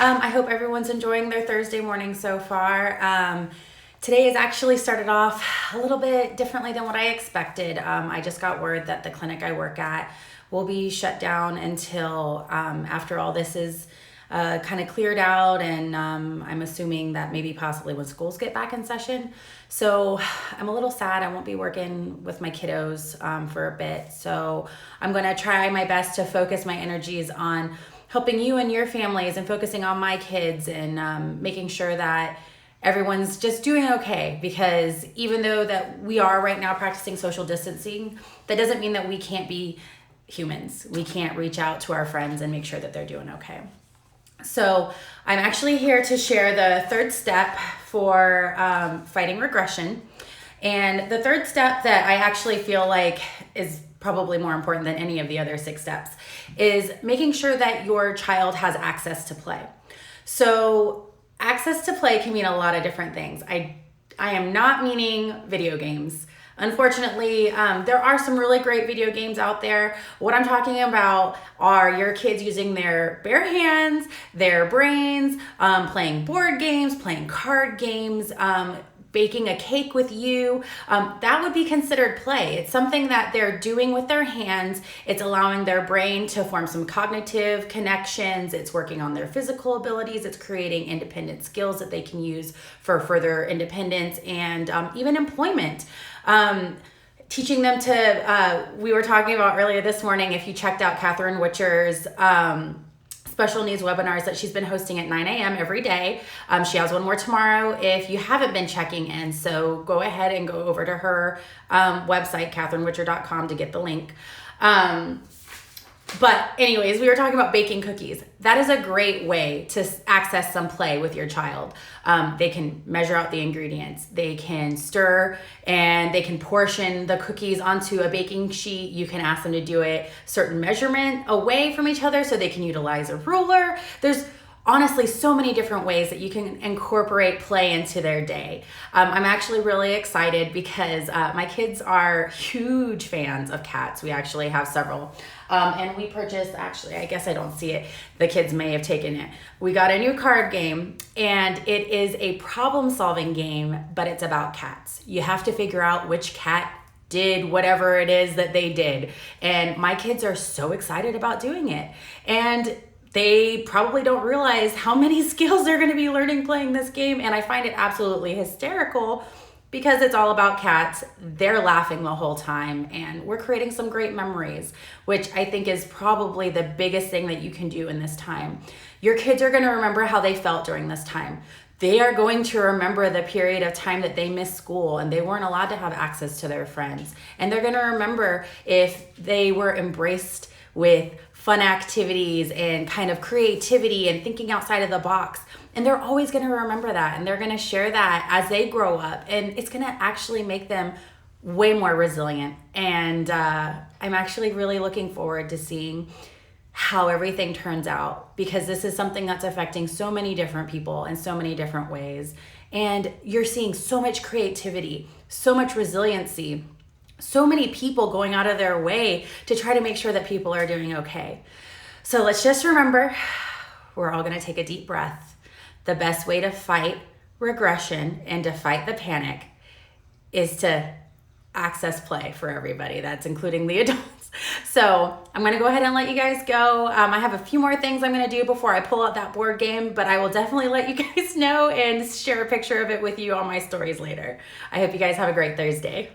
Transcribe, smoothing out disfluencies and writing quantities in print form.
I hope everyone's enjoying their Thursday morning so far. Today has actually started off a little bit differently than what I expected. I just got word that the clinic I work at will be shut down until after all this is kind of cleared out, and I'm assuming that maybe possibly when schools get back in session. So I'm a little sad. I won't be working with my kiddos for a bit. So I'm going to try my best to focus my energies on helping you and your families and focusing on my kids and making sure that everyone's just doing okay, because even though that we are right now practicing social distancing, that doesn't mean that we can't be humans. We can't reach out to our friends and make sure that they're doing okay. So I'm actually here to share the third step for fighting regression. And the third step that I actually feel like is probably more important than any of the other 6 steps is making sure that your child has access to play. So access to play can mean a lot of different things. I am not meaning video games. Unfortunately, there are some really great video games out there. What I'm talking about are your kids using their bare hands, their brains, playing board games, playing card games, baking a cake with you. That would be considered play. It's something that they're doing with their hands. It's allowing their brain to form some cognitive connections. It's working on their physical abilities. It's creating independent skills that they can use for further independence and even employment. Teaching them to, we were talking about earlier this morning, if you checked out Catherine Witcher's special needs webinars that she's been hosting at 9 a.m. every day. She has one more tomorrow if you haven't been checking in. So go ahead and go over to her website, catherinewitcher.com, to get the link. But anyways, we were talking about baking cookies. That is a great way to access some play with your child. They can measure out the ingredients. They can stir and they can portion the cookies onto a baking sheet. You can ask them to do it certain measurement away from each other so they can utilize a ruler. There's honestly so many different ways that you can incorporate play into their day. I'm actually really excited because my kids are huge fans of cats. We actually have several. And we purchased, actually, I guess I don't see it. The kids may have taken it. We got a new card game, and it is a problem-solving game, but it's about cats. You have to figure out which cat did whatever it is that they did. And my kids are so excited about doing it. And they probably don't realize how many skills they're going to be learning playing this game. And I find it absolutely hysterical because it's all about cats. They're laughing the whole time and we're creating some great memories, which I think is probably the biggest thing that you can do in this time. Your kids are going to remember how they felt during this time. They are going to remember the period of time that they missed school and they weren't allowed to have access to their friends. And they're going to remember if they were embraced with fun activities and kind of creativity and thinking outside of the box. And they're always going to remember that, and they're going to share that as they grow up, and it's going to actually make them way more resilient. And I'm actually really looking forward to seeing how everything turns out, because this is something that's affecting so many different people in so many different ways. And you're seeing so much creativity, so much resiliency, so many people going out of their way to try to make sure that people are doing okay. So let's just remember, we're all going to take a deep breath. The best way to fight regression and to fight the panic is to access play for everybody. That's including the adults. So I'm going to go ahead and let you guys go. I have a few more things I'm going to do before I pull out that board game, but I will definitely let you guys know and share a picture of it with you on my stories later. I hope you guys have a great Thursday.